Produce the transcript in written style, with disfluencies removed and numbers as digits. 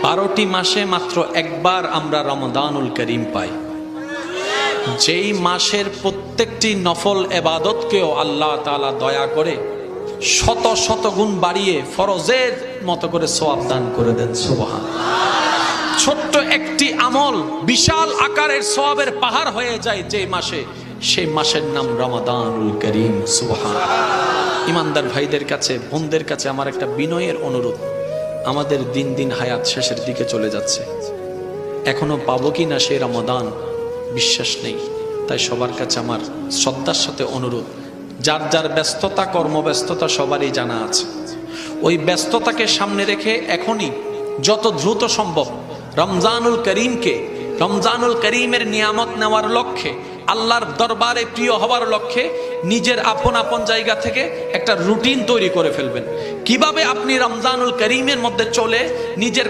12টি মাসে মাত্র একবার আমরা রমাদানুল করিম পাই। যেই মাসের প্রত্যেকটি নফল ইবাদতকেও আল্লাহ তাআলা দয়া করে শত শত গুণ বাড়িয়ে ফরজের মতো করে সওয়াব দান করে দেন। সুবহানাল্লাহ। ছোট্ট একটি আমল বিশাল আকারের সওয়াবের পাহাড় হয়ে যায় যে মাসে, সেই মাসের নাম রমাদানুল করিম। সুবহানাল্লাহ। ইমানদার ভাইদের কাছে, বোনদের কাছে আমার একটা বিনয়ের অনুরোধ, আমাদের দিন দিন হায়াত শেষের দিকে চলে যাচ্ছে, এখনো পাবো কি না সেই রমাদান বিশ্বাস নেই। তাই সবার কাছে আমার শ্রদ্ধার সাথে অনুরোধ, যার যার ব্যস্ততা, কর্মব্যস্ততা সবারই জানা আছে, ওই ব্যস্ততাকে সামনে রেখে এখনই যত দ্রুত সম্ভব রমজানুল করিমকে, রমজানুল করিমের নিয়ামত নেওয়ার লক্ষ্যে, আল্লাহর দরবারে প্রিয় হওয়ার লক্ষ্যে নিজের আপন আপন জায়গা থেকে একটা রুটিন তৈরি করে ফেলবেন। কিভাবে আপনি রমজানুল করিমের মধ্যে চলে নিজের